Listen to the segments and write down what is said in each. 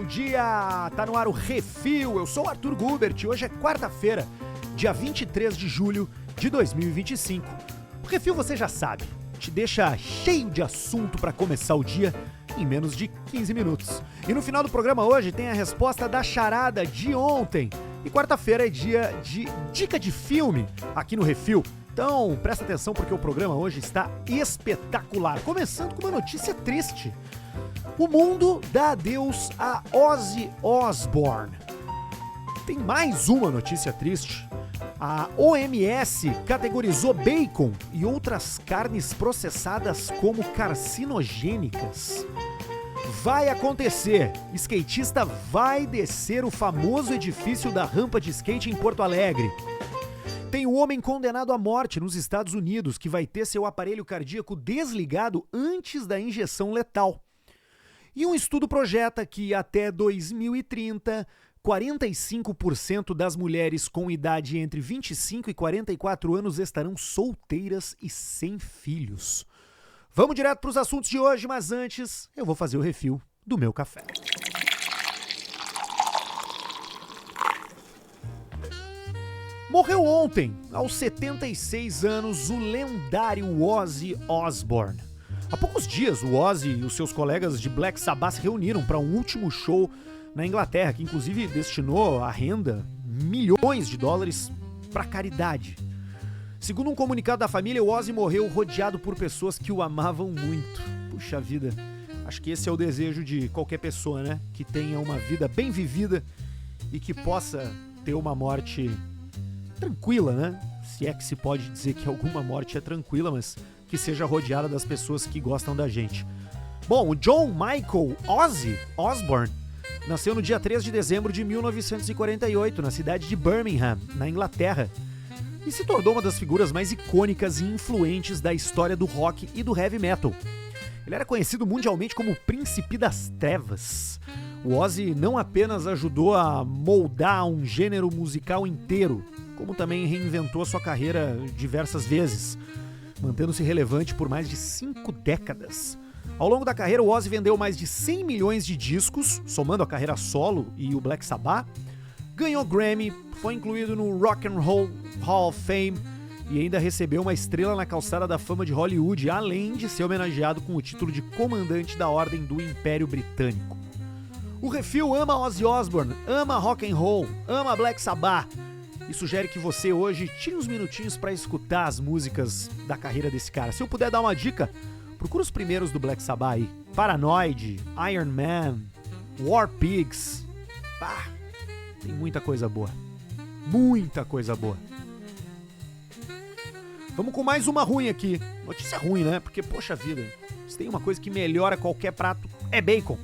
dia! Tá no ar o Refil, eu sou o Arthur Gubert e hoje é quarta-feira, dia 23 de julho de 2025. O Refil, você já sabe, te deixa cheio de assunto pra começar o dia em menos de 15 minutos. E no final do programa hoje tem a resposta da charada de ontem. E quarta-feira é dia de dica de filme aqui no Refil. Então presta atenção porque o programa hoje está espetacular. Começando com uma notícia triste. O mundo dá adeus a Ozzy Osbourne. Tem mais uma notícia triste. A OMS categorizou bacon e outras carnes processadas como carcinogênicas. Vai acontecer. Skatista vai descer o famoso edifício da rampa de skate em Porto Alegre. Tem um homem condenado à morte nos Estados Unidos que vai ter seu aparelho cardíaco desligado antes da injeção letal. E um estudo projeta que até 2030, 45% das mulheres com idade entre 25 e 44 anos estarão solteiras e sem filhos. Vamos direto para os assuntos de hoje, mas antes eu vou fazer o refil do meu café. Morreu ontem, aos 76 anos, o lendário Ozzy Osbourne. Há poucos dias, o Ozzy e os seus colegas de Black Sabbath se reuniram para um último show na Inglaterra, que inclusive destinou à renda milhões de dólares para caridade. Segundo um comunicado da família, o Ozzy morreu rodeado por pessoas que o amavam muito. Puxa vida, acho que esse é o desejo de qualquer pessoa, né? Que tenha uma vida bem vivida e que possa ter uma morte tranquila, né? Se é que se pode dizer que alguma morte é tranquila, mas que seja rodeada das pessoas que gostam da gente. Bom, o John Michael Ozzy Osbourne nasceu no dia 3 de dezembro de 1948, na cidade de Birmingham, na Inglaterra, e se tornou uma das figuras mais icônicas e influentes da história do rock e do heavy metal. Ele era conhecido mundialmente como o Príncipe das Trevas. O Ozzy não apenas ajudou a moldar um gênero musical inteiro, como também reinventou sua carreira diversas vezes, mantendo-se relevante por mais de 5 décadas. Ao longo da carreira, o Ozzy vendeu mais de 100 milhões de discos, somando a carreira solo e o Black Sabbath, ganhou Grammy, foi incluído no Rock and Roll Hall of Fame e ainda recebeu uma estrela na calçada da fama de Hollywood, além de ser homenageado com o título de Comandante da Ordem do Império Britânico. O Refil ama Ozzy Osbourne, ama rock and roll, ama Black Sabbath e sugere que você hoje tire uns minutinhos para escutar as músicas da carreira desse cara. Se eu puder dar uma dica, procura os primeiros do Black Sabbath aí. Paranoid, Iron Man, War Pigs. Pá, tem muita coisa boa. Muita coisa boa. Vamos com mais uma ruim aqui. Notícia ruim, né? Porque, poxa vida, se tem uma coisa que melhora qualquer prato, é bacon.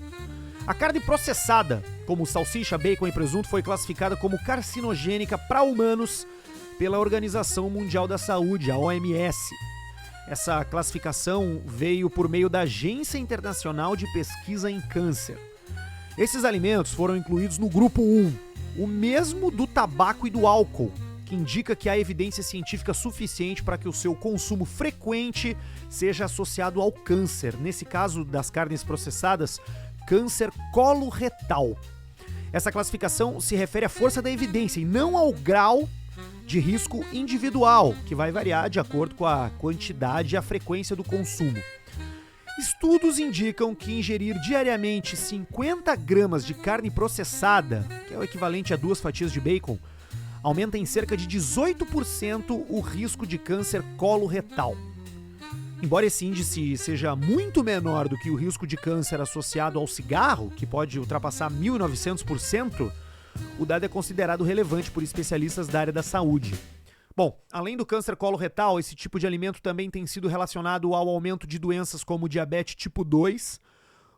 A carne processada, como salsicha, bacon e presunto, foi classificada como carcinogênica para humanos pela Organização Mundial da Saúde, a OMS. Essa classificação veio por meio da Agência Internacional de Pesquisa em Câncer. Esses alimentos foram incluídos no grupo 1, o mesmo do tabaco e do álcool, que indica que há evidência científica suficiente para que o seu consumo frequente seja associado ao câncer. Nesse caso das carnes processadas, câncer coloretal. Essa classificação se refere à força da evidência e não ao grau de risco individual, que vai variar de acordo com a quantidade e a frequência do consumo. Estudos indicam que ingerir diariamente 50 gramas de carne processada, que é o equivalente a 2 fatias de bacon, aumenta em cerca de 18% o risco de câncer coloretal. Embora esse índice seja muito menor do que o risco de câncer associado ao cigarro, que pode ultrapassar 1.900%, o dado é considerado relevante por especialistas da área da saúde. Bom, além do câncer coloretal, esse tipo de alimento também tem sido relacionado ao aumento de doenças como diabetes tipo 2,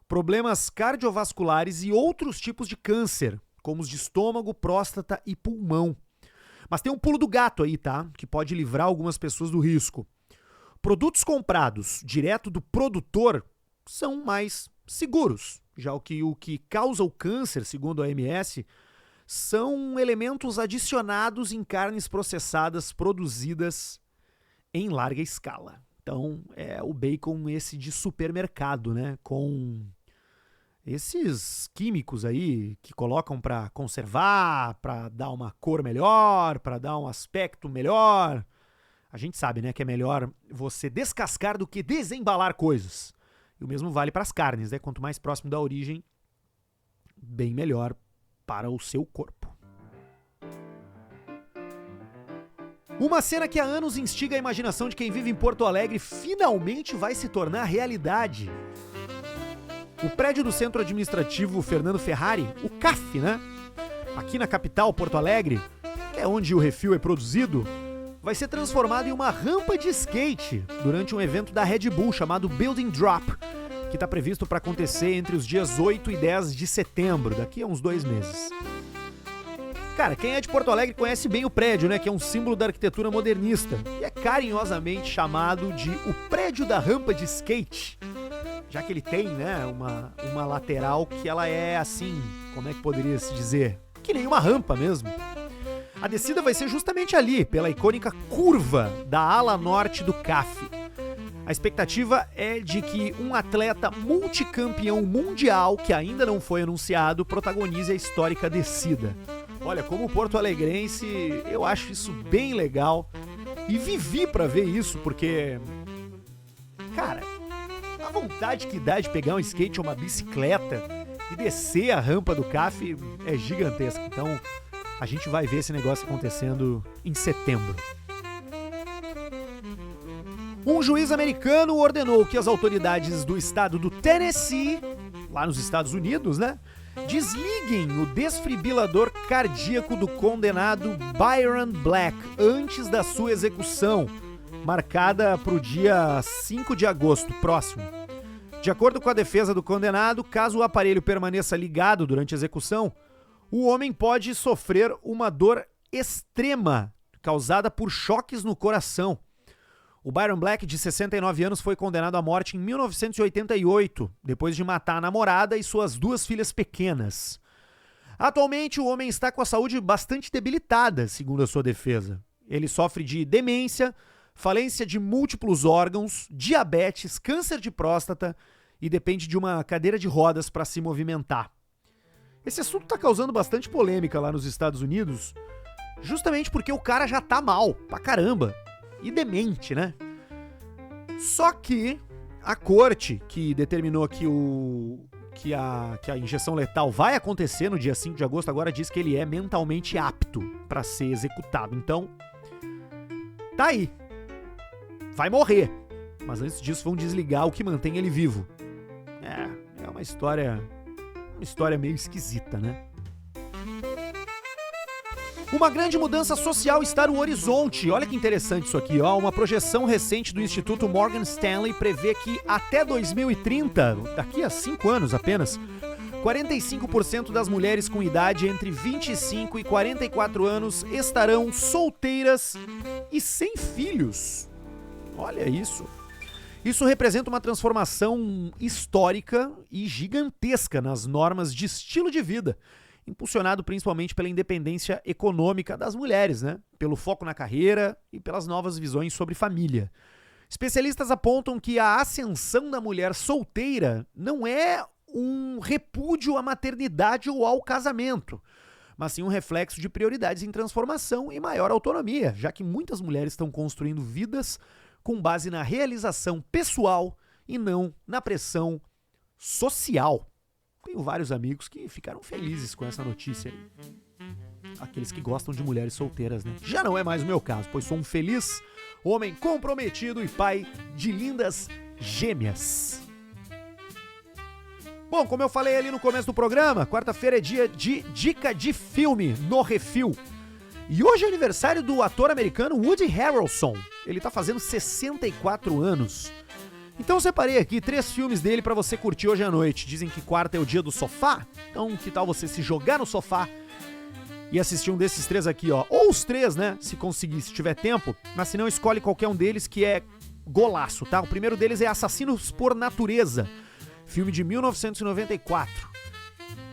problemas cardiovasculares e outros tipos de câncer, como os de estômago, próstata e pulmão. Mas tem um pulo do gato aí, tá? Que pode livrar algumas pessoas do risco. Produtos comprados direto do produtor são mais seguros, já o que causa o câncer, segundo a OMS, são elementos adicionados em carnes processadas produzidas em larga escala. Então, é o bacon esse de supermercado, né? Com Esses químicos aí que colocam pra conservar, pra dar uma cor melhor, pra dar um aspecto melhor. A gente sabe, né, que é melhor você descascar do que desembalar coisas. E o mesmo vale para as carnes, né? Quanto mais próximo da origem, bem melhor para o seu corpo. Uma cena que há anos instiga a imaginação de quem vive em Porto Alegre finalmente vai se tornar realidade. O prédio do Centro Administrativo Fernando Ferrari, o CAF, né? Aqui na capital, Porto Alegre, que é onde o refil é produzido, vai ser transformado em uma rampa de skate durante um evento da Red Bull chamado Building Drop, que está previsto para acontecer entre os dias 8 e 10 de setembro, daqui a uns 2 meses. Cara, quem é de Porto Alegre conhece bem o prédio, né, que é um símbolo da arquitetura modernista e é carinhosamente chamado de o prédio da rampa de skate, já que ele tem, né, uma lateral que ela é assim, como é que poderia se dizer? Que nem uma rampa mesmo. A descida vai ser justamente ali, pela icônica curva da ala norte do CAF. A expectativa é de que um atleta multicampeão mundial, que ainda não foi anunciado, protagonize a histórica descida. Olha, como porto-alegrense, eu acho isso bem legal e vivi pra ver isso, porque, cara, a vontade que dá de pegar um skate ou uma bicicleta e descer a rampa do CAF é gigantesca. Então, a gente vai ver esse negócio acontecendo em setembro. Um juiz americano ordenou que as autoridades do estado do Tennessee, lá nos Estados Unidos, né, desliguem o desfibrilador cardíaco do condenado Byron Black antes da sua execução, marcada para o dia 5 de agosto próximo. De acordo com a defesa do condenado, caso o aparelho permaneça ligado durante a execução, o homem pode sofrer uma dor extrema causada por choques no coração. O Byron Black, de 69 anos, foi condenado à morte em 1988, depois de matar a namorada e suas 2 filhas pequenas. Atualmente, o homem está com a saúde bastante debilitada, segundo a sua defesa. Ele sofre de demência, falência de múltiplos órgãos, diabetes, câncer de próstata e depende de uma cadeira de rodas para se movimentar. Esse assunto está causando bastante polêmica lá nos Estados Unidos, justamente porque o cara já tá mal, pra caramba, e demente, né? Só que a corte, que determinou que a injeção letal vai acontecer no dia 5 de agosto, agora diz que ele é mentalmente apto para ser executado. Então, tá aí. Vai morrer. Mas antes disso vão desligar o que mantém ele vivo. É uma história meio esquisita, né? Uma grande mudança social está no horizonte. Olha que interessante isso aqui, ó. Uma projeção recente do Instituto Morgan Stanley prevê que até 2030, daqui a 5 anos apenas, 45% das mulheres com idade entre 25 e 44 anos estarão solteiras e sem filhos. Olha isso. Isso representa uma transformação histórica e gigantesca nas normas de estilo de vida, impulsionado principalmente pela independência econômica das mulheres, né? Pelo foco na carreira e pelas novas visões sobre família. Especialistas apontam que a ascensão da mulher solteira não é um repúdio à maternidade ou ao casamento, mas sim um reflexo de prioridades em transformação e maior autonomia, já que muitas mulheres estão construindo vidas com base na realização pessoal e não na pressão social. Tenho vários amigos que ficaram felizes com essa notícia aí. Aqueles que gostam de mulheres solteiras, né? Já não é mais o meu caso, pois sou um feliz homem comprometido e pai de lindas gêmeas. Bom, como eu falei ali no começo do programa, quarta-feira é dia de dica de filme no Refil. E hoje é aniversário do ator americano Woody Harrelson. Ele tá fazendo 64 anos. Então eu separei aqui 3 filmes dele pra você curtir hoje à noite. Dizem que quarta é o dia do sofá, então que tal você se jogar no sofá e assistir um desses 3 aqui, ó. Ou os 3, né, se conseguir, se tiver tempo. Mas se não, escolhe qualquer um deles que é golaço, tá? O primeiro deles é Assassinos por Natureza, filme de 1994.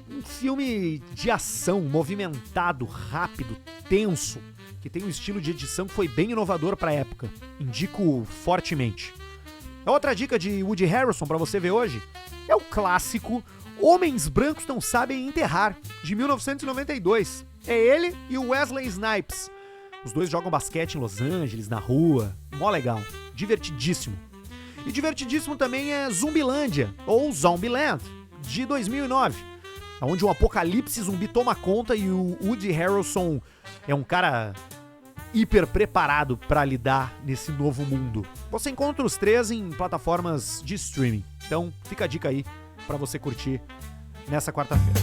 Um filme de ação, movimentado, rápido, tenso, que tem um estilo de edição que foi bem inovador pra época. Indico fortemente. A outra dica de Woody Harrelson pra você ver hoje é o clássico Homens Brancos Não Sabem Enterrar, de 1992. É ele e o Wesley Snipes. Os dois jogam basquete em Los Angeles, na rua. Mó legal. Divertidíssimo. E divertidíssimo também é Zumbilândia, ou Zombieland, de 2009. Onde um apocalipse zumbi toma conta e o Woody Harrelson é um cara hiper preparado para lidar nesse novo mundo. Você encontra os três em plataformas de streaming. Então fica a dica aí para você curtir nessa quarta-feira.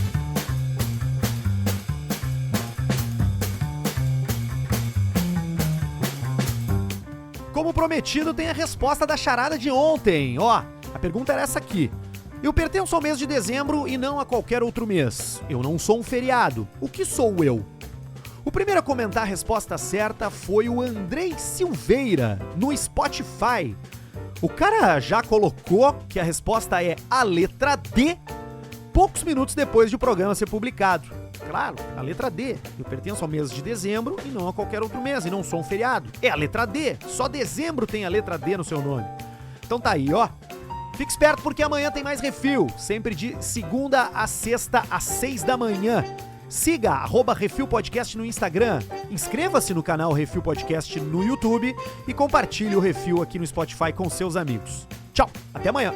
Como prometido, tem a resposta da charada de ontem. Ó, a pergunta era essa aqui. Eu pertenço ao mês de dezembro e não a qualquer outro mês. Eu não sou um feriado. O que sou eu? O primeiro a comentar a resposta certa foi o Andrei Silveira, no Spotify. O cara já colocou que a resposta é a letra D, poucos minutos depois de o programa ser publicado. Claro, a letra D. Eu pertenço ao mês de dezembro e não a qualquer outro mês, e não sou um feriado. É a letra D. Só dezembro tem a letra D no seu nome. Então tá aí, ó. Fique esperto porque amanhã tem mais Refil, sempre de segunda a sexta às 6 da manhã. Siga @Refil Podcast no Instagram, inscreva-se no canal Refil Podcast no YouTube e compartilhe o Refil aqui no Spotify com seus amigos. Tchau, até amanhã.